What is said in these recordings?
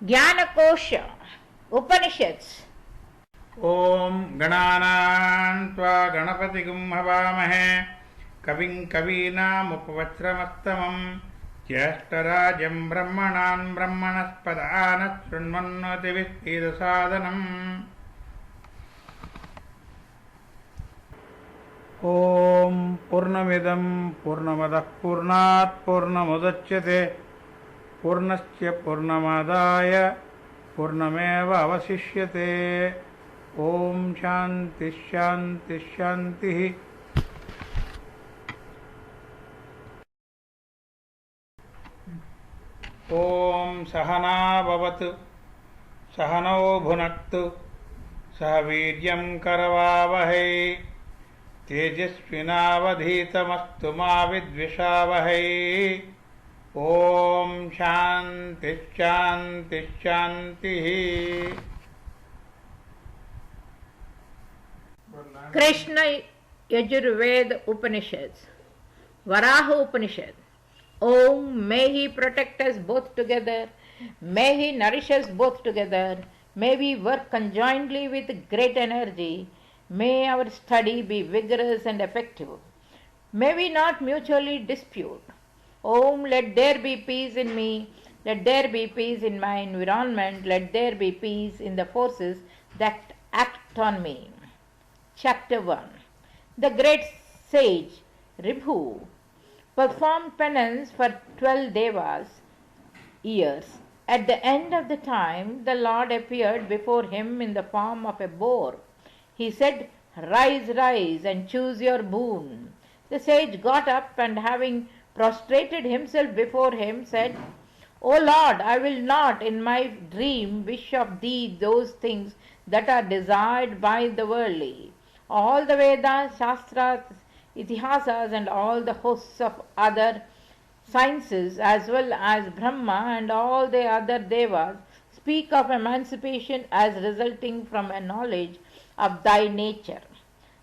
Jnanakosha, Upanishads. Om Gananam Tva Ganapatigum Havamahe Kavim Kavinam Upavachramastamam Jyashtarajam Brahmanan Brahmanaspadana Shrunvannoti Vispeda Sadhanam. Om Purnamidam Purnamadah Purnat Purnamudachyate Purnasya Purnamadaya Purnameva Avasishyate. Om Shanti Shanti Shanti. Om Sahana Bhavatu Sahano Bhunaktu Sahaviryam Karavavahai Tejasvinavadhitamastu ma vidvishavahai. Om Shanti Shanti Shanti. Krishna Yajurveda Upanishads. Varaha Upanishad. Om, may he protect us both together. May he nourish us both together. May we work conjointly with great energy. May our study be vigorous and effective. May we not mutually dispute. Om, let there be peace in me. Let there be peace in my environment. Let there be peace in the forces that act on me. Chapter 1. The great sage Ribhu performed penance for 12 devas years. At the end of the time, the Lord appeared before him in the form of a boar. He said, "Rise, rise, and choose your boon." The sage got up and, having prostrated himself before him, said, "O Lord, I will not in my dream wish of thee those things that are desired by the worldly. All the Vedas, Shastras, Itihasas, and all the hosts of other sciences, as well as Brahma and all the other devas, speak of emancipation as resulting from a knowledge of thy nature.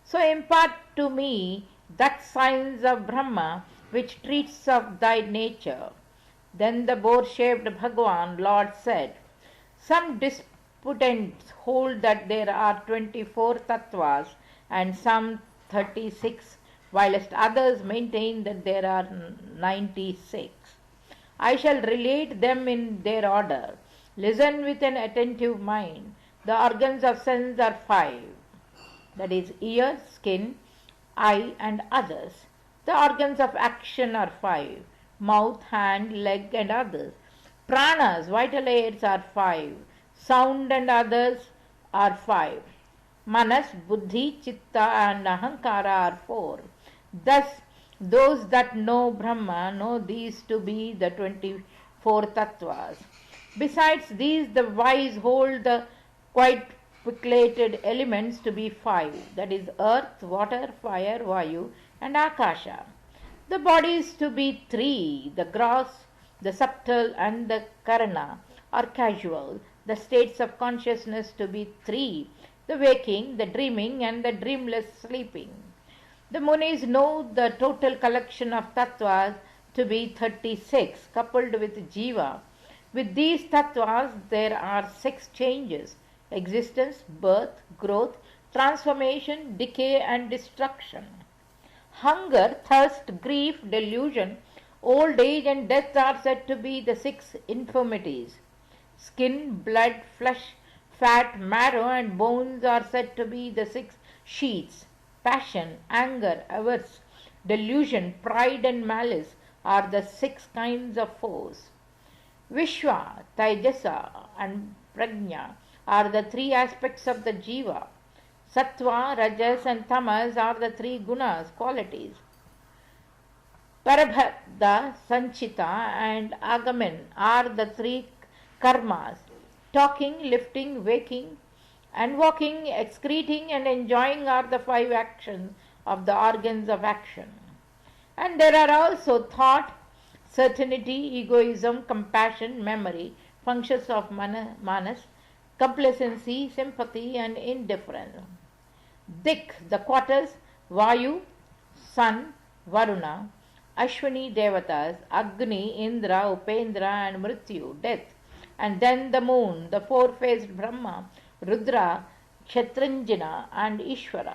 So impart to me that science of Brahma which treats of thy nature." Then the boar-shaped Bhagavan, Lord, said, "Some disputants hold that there are 24 tattvas and some 36, whilst others maintain that there are 96. I shall relate them in their order. Listen with an attentive mind. The organs of sense are 5, that is, ear, skin, eye, and others. The organs of action are 5, mouth, hand, leg, and others. Pranas, vital airs, are 5, sound and others are 5. Manas, Buddhi, Chitta, and Ahankara are 4. Thus, those that know Brahma know these to be the 24 tattvas. Besides these, the wise hold the quadruplicate elements to be 5, that is, earth, water, fire, vayu, and akasha. The bodies to be 3, the gross, the subtle, and the karana, or casual. The states of consciousness to be 3, the waking, the dreaming, and the dreamless sleeping. The Munis know the total collection of tattvas to be 36, coupled with jiva. With these tattvas there are 6 changes: existence, birth, growth, transformation, decay, and destruction. Hunger, thirst, grief, delusion, old age, and death are said to be the 6 infirmities. Skin, blood, flesh, fat, marrow, and bones are said to be the 6 sheaths. Passion, anger, avarice, delusion, pride, and malice are the 6 kinds of foes. Vishwa, Taijasa, and Prajna are the 3 aspects of the jiva. Sattva, Rajas, and Tamas are the 3 gunas, qualities. Parabhada, Sanchita, and Agaman are the 3 karmas. Talking, lifting, waking, and walking, excreting, and enjoying are the 5 actions of the organs of action. And there are also thought, certainty, egoism, compassion, memory, functions of manas, complacency, sympathy, and indifference. Dik, the quarters, Vayu, Sun, Varuna, Ashwini Devatas, Agni, Indra, Upendra, and Mrityu, death. and then the moon, the four-faced Brahma, Rudra, Kshatranjana and Ishvara.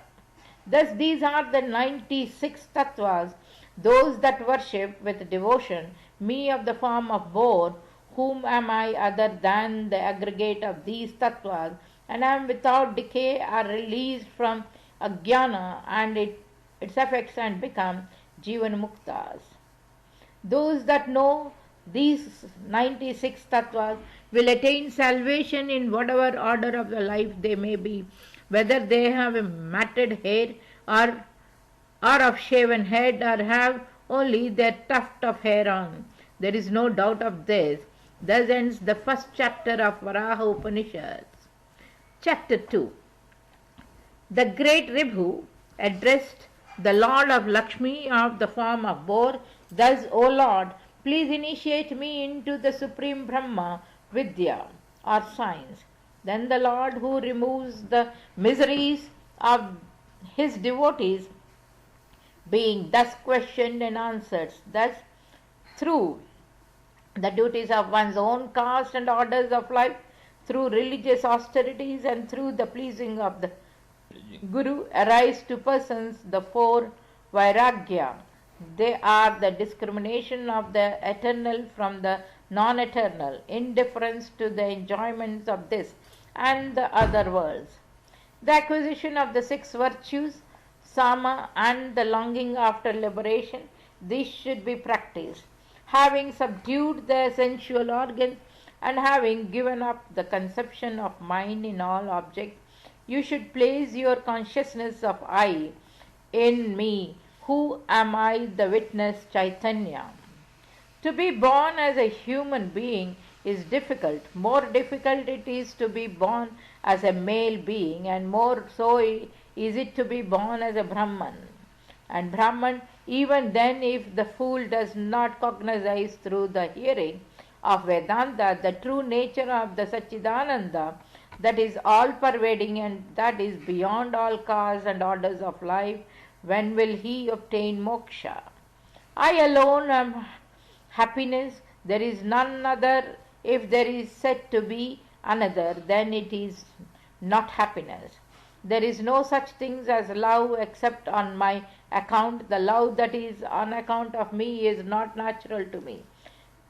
Thus these are the 96 tattvas, those that worship with devotion me of the form of boar. Whom am I other than the aggregate of these tattvas, and am without decay, are released from ajnana and its effects and become jivan muktas. Those that know these 96 tattvas will attain salvation in whatever order of the life they may be, whether they have a matted hair or of shaven head, or have only their tuft of hair on. There is no doubt of this. Thus ends the first chapter of Varaha Upanishads. Chapter 2. The great Ribhu addressed the Lord of Lakshmi of the form of boar, thus, O Lord, please initiate me into the supreme Brahma, Vidya or science. Then the Lord, who removes the miseries of his devotees, being thus questioned and answered, thus through the duties of one's own caste and orders of life, through religious austerities and through the pleasing of the Guru, arise to persons the four Vairagya. They are the discrimination of the eternal from the non-eternal, indifference to the enjoyments of this and the other worlds, the acquisition of the six virtues, Sama, and the longing after liberation. These should be practiced. Having subdued the sensual organs and having given up the conception of mind in all objects, you should place your consciousness of I in me. Who am I? The witness Chaitanya. To be born as a human being is difficult. More difficult it is to be born as a male being, and more so is it to be born as a Brahman. And Brahman, even then, if the fool does not cognize through the hearing of Vedanta the true nature of the Satchidananda, that is all pervading and that is beyond all cause and orders of life, when will he obtain moksha? I alone am happiness. There is none other. If there is said to be another, then it is not happiness. There is no such things as love except on my account. The love that is on account of me is not natural to me.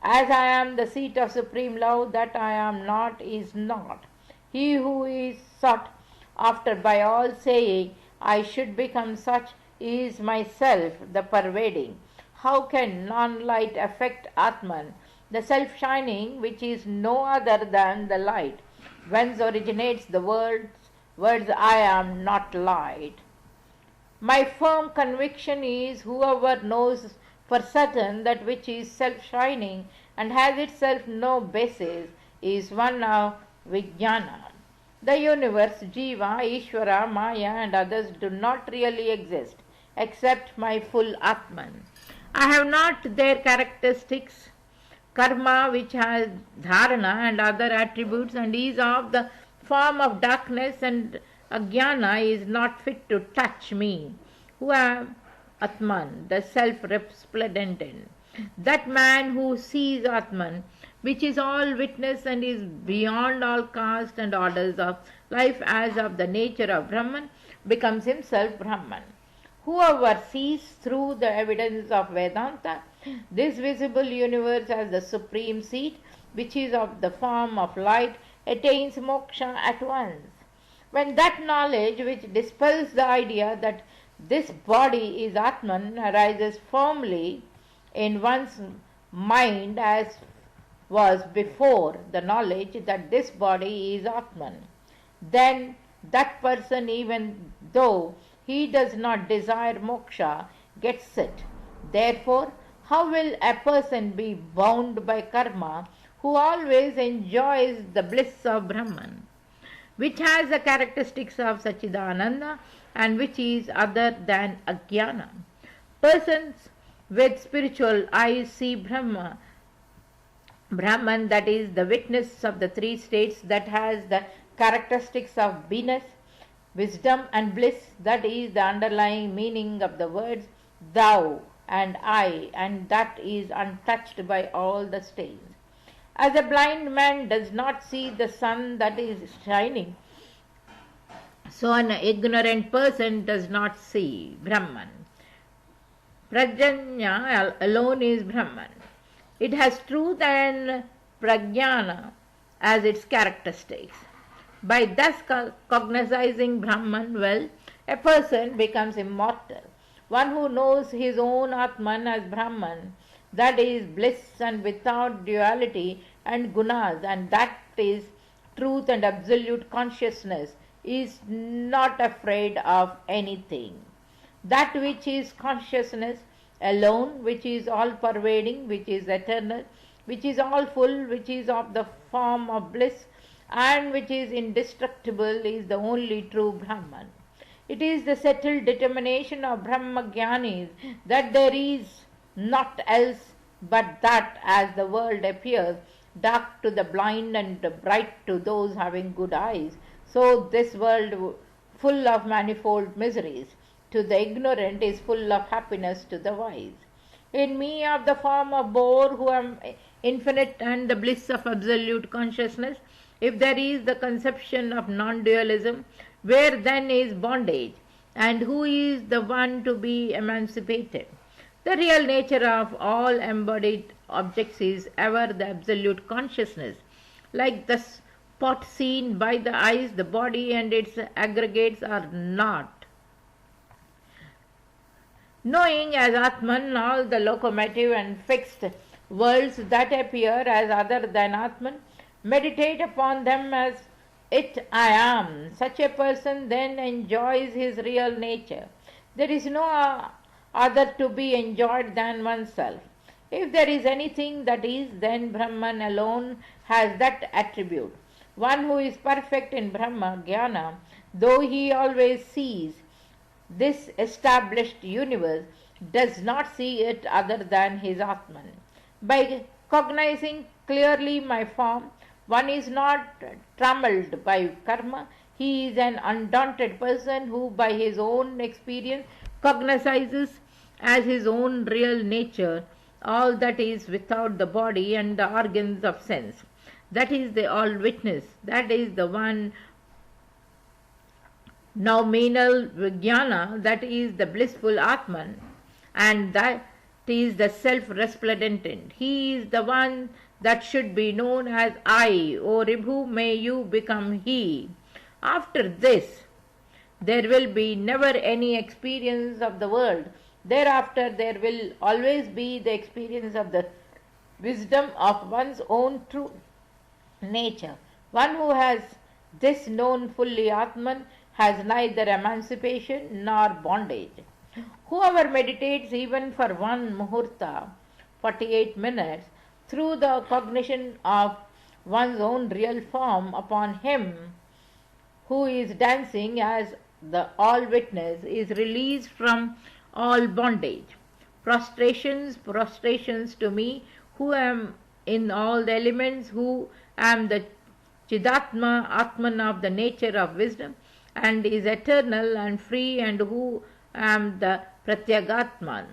As I am the seat of supreme love, that I am not is not. He who is sought after by all, saying, I should become such, is myself, the pervading. How can non-light affect Atman, the self-shining, which is no other than the light, whence originates the words I am not light? My firm conviction is, whoever knows for certain that which is self-shining and has itself no basis is one of Vijnana. The universe, Jiva, Ishvara, Maya and others do not really exist except my full Atman. I have not their characteristics, karma which has dharana and other attributes and is of the form of darkness, and ajnana is not fit to touch me, who am Atman, the self-resplendent. That man who sees Atman, which is all witness and is beyond all caste and orders of life as of the nature of Brahman, becomes himself Brahman. Whoever sees through the evidence of Vedanta this visible universe as the supreme seat, which is of the form of light, attains moksha at once. When that knowledge which dispels the idea that this body is Atman arises firmly in one's mind, as was before the knowledge that this body is Atman, then that person, even though he does not desire moksha, gets it. Therefore, how will a person be bound by karma who always enjoys the bliss of Brahman, which has the characteristics of Satchidananda and which is other than ajnana? Persons with spiritual eyes see Brahman, that is the witness of the three states, that has the characteristics of Venus, wisdom and bliss, that is the underlying meaning of the words thou and I, and that is untouched by all the stains. As a blind man does not see the sun that is shining, so an ignorant person does not see Brahman. Prajna alone is Brahman. It has truth and prajnana as its characteristics. By thus cognizing Brahman well, a person becomes immortal. One who knows his own Atman as Brahman, that is bliss and without duality and gunas, and that is truth and absolute consciousness, is not afraid of anything. That which is consciousness alone, which is all pervading, which is eternal, which is all full, which is of the form of bliss, and which is indestructible, is the only true Brahman. It is the settled determination of Brahmagyanis that there is naught else but that, as the world appears dark to the blind and bright to those having good eyes, so this world full of manifold miseries to the ignorant is full of happiness to the wise. In me, of the form of boar, who am infinite and the bliss of absolute consciousness, if there is the conception of non-dualism, where then is bondage, and who is the one to be emancipated? The real nature of all embodied objects is ever the absolute consciousness. Like the spot seen by the eyes, the body and its aggregates are not. Knowing as Atman all the locomotive and fixed worlds that appear as other than Atman, meditate upon them as it I am. Such a person then enjoys his real nature. There is no other to be enjoyed than oneself. If there is anything that is, then Brahman alone has that attribute. One who is perfect in Brahma Jnana, though he always sees this established universe, does not see it other than his Atman. By cognizing clearly my form, one is not trammeled by karma. He is an undaunted person who by his own experience cognizes as his own real nature all that is without the body and the organs of sense. That is the all-witness. That is the one nominal jnana, that is the blissful Atman, and that is the self-resplendent. He is the one that should be known as I. O Ribhu, may you become He. After this, there will be never any experience of the world. Thereafter, there will always be the experience of the wisdom of one's own true nature. One who has this known fully Atman has neither emancipation nor bondage. Whoever meditates even for one muhurta, 48 minutes, through the cognition of one's own real form upon him who is dancing as the all-witness, is released from all bondage. Prostrations to me, who am in all the elements, who am the Chidatma, Atman of the nature of wisdom, and is eternal and free, and who am the Pratyagatman.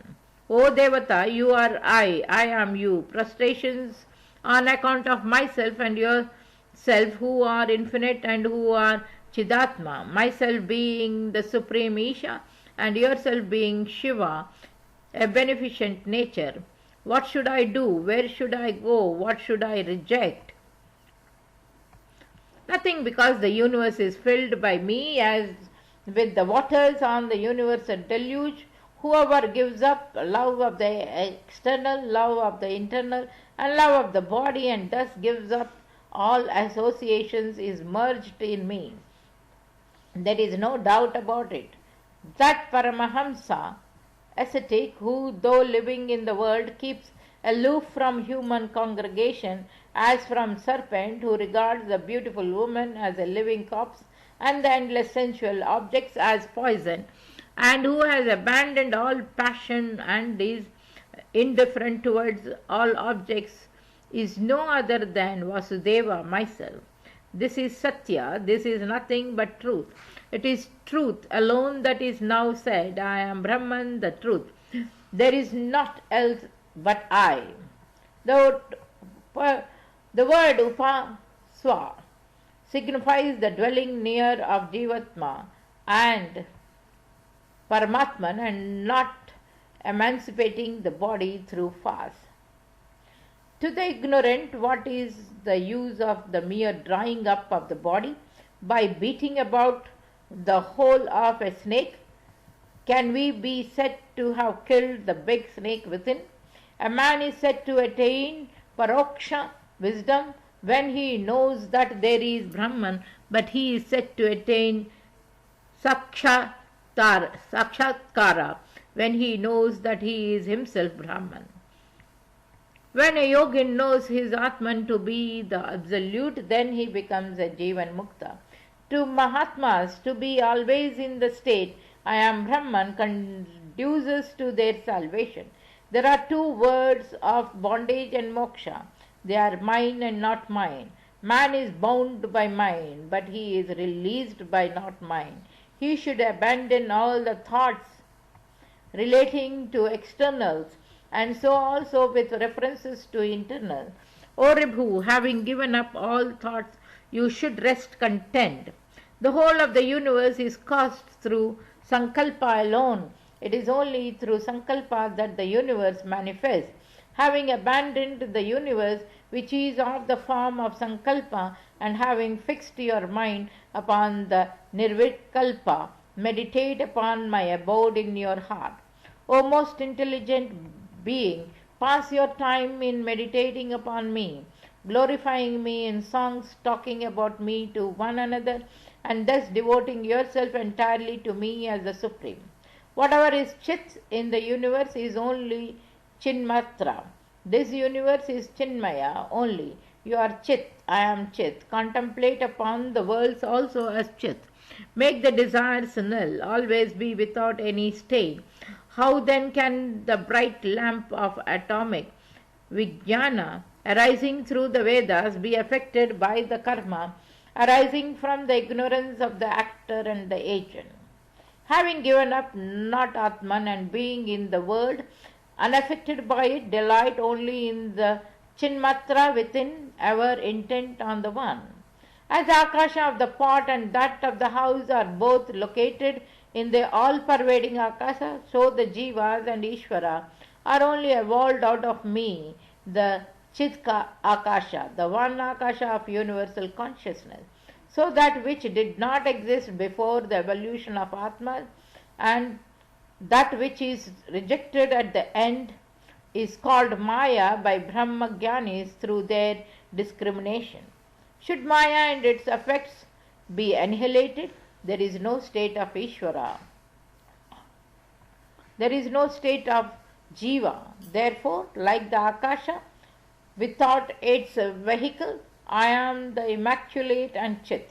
O Devata, you are I am you. Prostrations on account of myself and yourself, who are infinite and who are Chidatma, myself being the supreme Isha and yourself being Shiva, a beneficent nature. What should I do? Where should I go? What should I reject? Nothing, because the universe is filled by me as with the waters on the universal deluge. Whoever gives up love of the external, love of the internal, and love of the body, and thus gives up all associations, is merged in me. There is no doubt about it. That Paramahamsa, ascetic, who though living in the world keeps aloof from human congregation as from serpent, who regards the beautiful woman as a living corpse and the endless sensual objects as poison, and who has abandoned all passion and is indifferent towards all objects, is no other than Vasudeva, myself. This is Satya, this is nothing but truth. It is truth alone that is now said, I am Brahman, the truth. There is naught else but I. The The word upaswa signifies the dwelling near of Jivatma and Paramatman and not emancipating the body through fast. To the ignorant, what is the use of the mere drying up of the body by beating about the hole of a snake? Can we be said to have killed the big snake within? A man is said to attain paroksha wisdom when he knows that there is Brahman, but he is said to attain sakshatkara when he knows that he is himself Brahman. When a yogin knows his Atman to be the absolute, then he becomes a Jivan Mukta. To Mahatmas, to be always in the state, I am Brahman, conduces to their salvation. There are two words of bondage and moksha. They are mine and not mine. Man is bound by mine, but he is released by not mine. He should abandon all the thoughts relating to externals, and so also with references to internal. O Ribhu, having given up all thoughts, you should rest content. The whole of the universe is caused through Sankalpa alone. It is only through Sankalpa that the universe manifests. Having abandoned the universe, which is of the form of Sankalpa, and having fixed your mind upon the Nirvikalpa, meditate upon my abode in your heart. O most intelligent being, pass your time in meditating upon me, glorifying me in songs, talking about me to one another, and thus devoting yourself entirely to me as the Supreme. Whatever is Chit in the universe is only Chinmatra. This universe is Chinmaya only. You are Chit, I am Chit. Contemplate upon the worlds also as Chit. Make the desires null, always be without any stain. How then can the bright lamp of atomic Vijnana arising through the Vedas be affected by the karma arising from the ignorance of the actor and the agent? Having given up not Atman and being in the world, unaffected by it, delight only in the Chinmatra within, ever intent on the one. As the Akasha of the pot and that of the house are both located in the all-pervading Akasha, so the Jivas and Ishvara are only evolved out of me, the Chitka Akasha, the one Akasha of universal consciousness. So that which did not exist before the evolution of Atma and that which is rejected at the end is called Maya by Brahmagyanis through their discrimination. Should Maya and its effects be annihilated, there is no state of Ishvara. There is no state of Jiva. Therefore, like the Akasha, without its vehicle, I am the immaculate and Chit.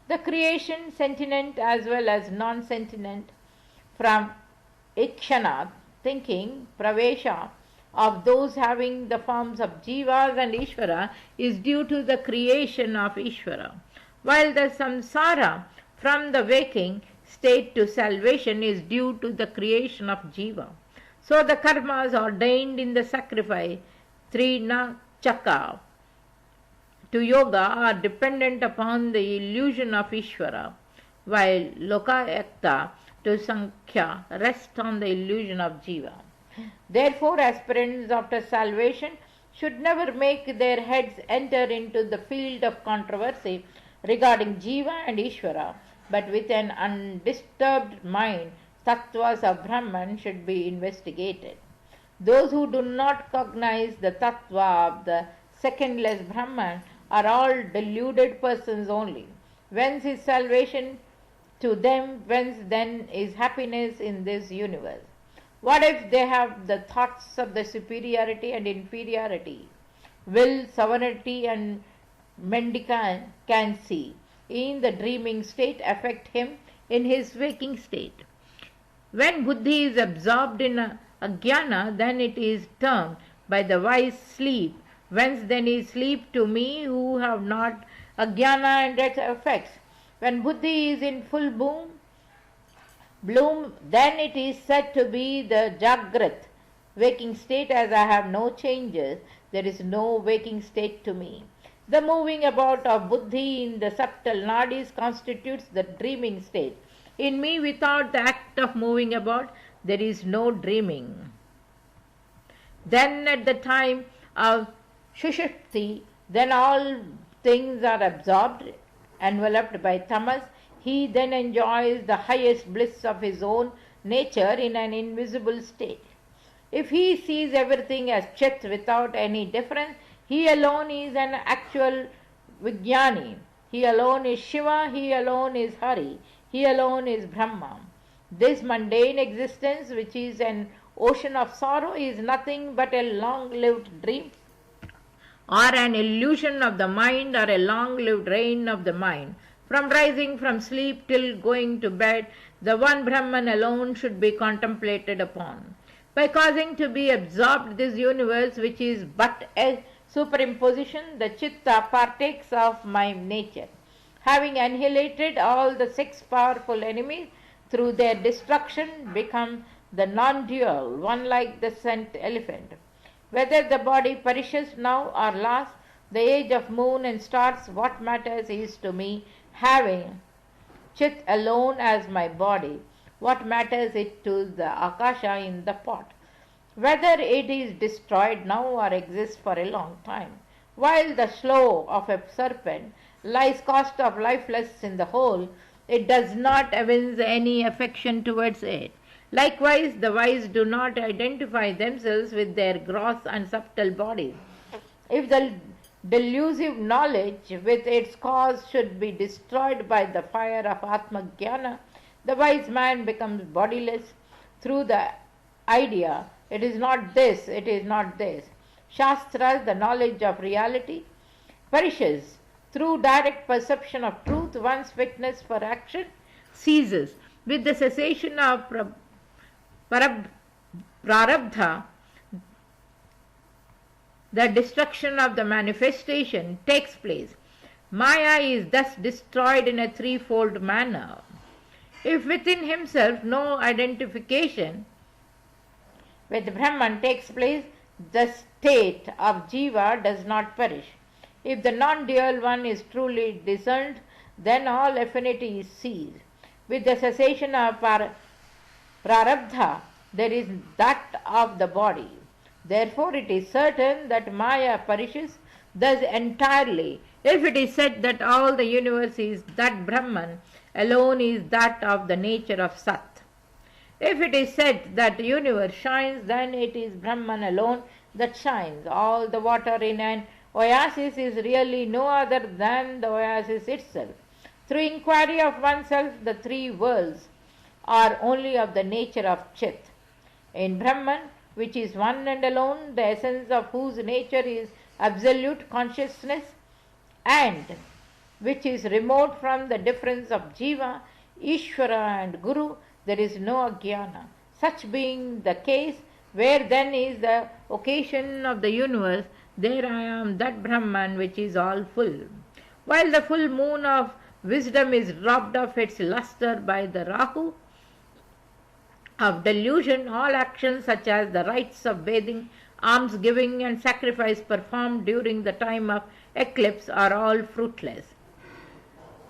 The creation, sentient as well as non-sentient, from Ikshanat, thinking, Pravesha, of those having the forms of Jivas and Ishvara is due to the creation of Ishvara, while the samsara from the waking state to salvation is due to the creation of Jiva. So the karmas ordained in the sacrifice, Trina Chaka, to yoga are dependent upon the illusion of Ishvara, while Lokayakta to Sankhya rest on the illusion of Jiva. Therefore, aspirants after salvation should never make their heads enter into the field of controversy regarding Jiva and Ishvara, but with an undisturbed mind, tattvas of Brahman should be investigated. Those who do not cognize the tattva of the secondless Brahman are all deluded persons only. Whence is salvation to them? Whence then is happiness in this universe? What if they have the thoughts of the superiority and inferiority, will, sovereignty and mendicancy in the dreaming state affect him in his waking state? When buddhi is absorbed in ajnana, then it is termed by the wise sleep. Whence then is sleep to me who have not ajnana and its effects? When buddhi is in full bloom, then it is said to be the jagrat, waking state, as I have no changes. there is no waking state to me. The moving about of buddhi in the subtle nadis constitutes the dreaming state. In me, without the act of moving about, there is no dreaming. Then at the time of Shushupti, then all things are absorbed, enveloped by tamas. He then enjoys the highest bliss of his own nature in an invisible state. If he sees everything as Chit without any difference, he alone is an actual Vijnani. He alone is Shiva, he alone is Hari, he alone is Brahma. This mundane existence, which is an ocean of sorrow, is nothing but a long-lived dream or an illusion of the mind or a long-lived reign of the mind. From rising from sleep till going to bed, the one Brahman alone should be contemplated upon. By causing to be absorbed this universe, which is but a superimposition, the Chitta partakes of my nature. Having annihilated all the 6 powerful enemies through their destruction, become the non-dual, one like the scent elephant. Whether the body perishes now or lasts, the age of moon and stars, what matters is to me having Chit alone as my body. What matters it to the Akasha in the pot? Whether it is destroyed now or exists for a long time. While the slough of a serpent lies cost of lifeless in the hole, it does not evince any affection towards it. Likewise, the wise do not identify themselves with their gross and subtle bodies. If the delusive knowledge with its cause should be destroyed by the fire of Atma-jnana, the wise man becomes bodiless through the idea, it is not this, it is not this. Shastras, the knowledge of reality, perishes. Through direct perception of truth, one's fitness for action ceases. With the cessation of prarabdha, the destruction of the manifestation takes place. Maya is thus destroyed in a threefold manner. If within himself no identification with Brahman takes place, the state of Jiva does not perish. If the non-dual one is truly discerned, then all affinity is ceased. With the cessation of prarabdha, there is that of the body. Therefore, it is certain that Maya perishes thus entirely. If it is said that all the universe is that Brahman alone is that of the nature of Sat. If it is said that the universe shines, then it is Brahman alone that shines. All the water in an oasis is really no other than the oasis itself. Through inquiry of oneself, the 3 worlds are only of the nature of Chit. In Brahman, which is one and alone, the essence of whose nature is absolute consciousness, and which is remote from the difference of Jiva, Ishvara and Guru, there is no ajnana. Such being the case, where then is the occasion of the universe, there I am that Brahman which is all full. While the full moon of wisdom is robbed of its luster by the Rahu of delusion, all actions such as the rites of bathing, alms giving and sacrifice performed during the time of eclipse are all fruitless.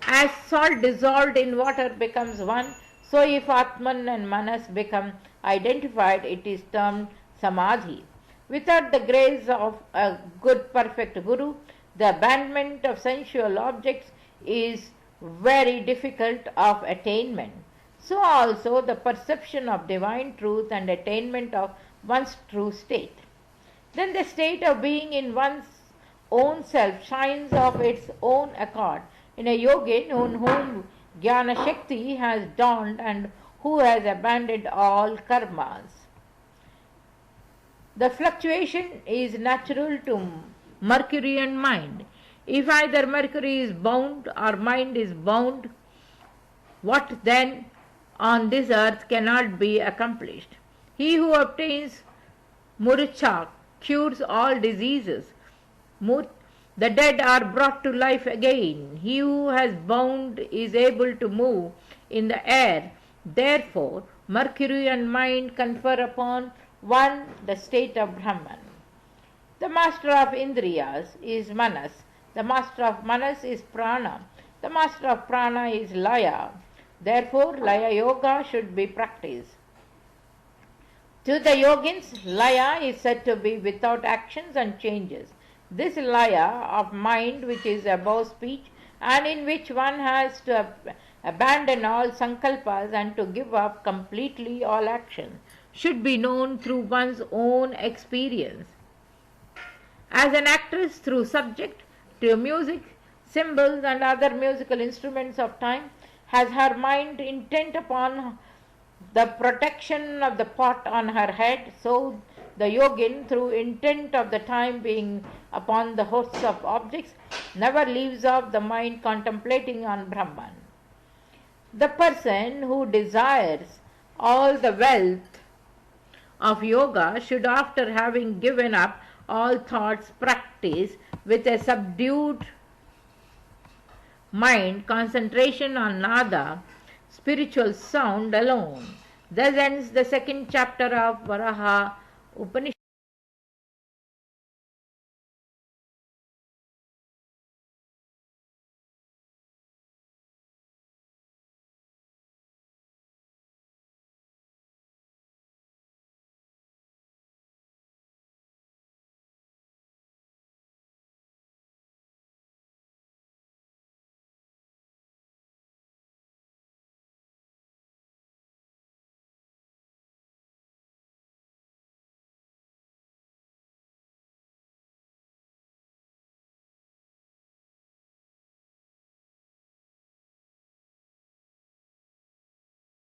As salt dissolved in water becomes one, so if Atman and Manas become identified, it is termed Samadhi. Without the grace of a good perfect Guru, the abandonment of sensual objects is very difficult of attainment. So also the perception of divine truth and attainment of one's true state. Then the state of being in one's own self shines of its own accord in a yogin on whom Jnana Shakti has dawned and who has abandoned all karmas. The fluctuation is natural to Mercury and mind. If either Mercury is bound or mind is bound, what then on this earth cannot be accomplished? He who obtains murcha cures all diseases. The dead are brought to life again. He who has bound is able to move in the air. Therefore, Mercury and mind confer upon one the state of Brahman. The master of Indriyas is Manas. The master of Manas is Prana. The master of Prana is Laya. Therefore, Laya Yoga should be practiced. To the yogins, Laya is said to be without actions and changes. This Laya of mind, which is above speech and in which one has to abandon all sankalpas and to give up completely all action, should be known through one's own experience. As an actress, through subject, to music, cymbals and other musical instruments of time, has her mind intent upon the protection of the pot on her head, so the yogin, through intent of the time being upon the hosts of objects, never leaves off the mind contemplating on Brahman. The person who desires all the wealth of yoga should, after having given up all thoughts, practice with a subdued mind concentration on nada, spiritual sound alone. Thus ends the second chapter of Varaha Upanishad.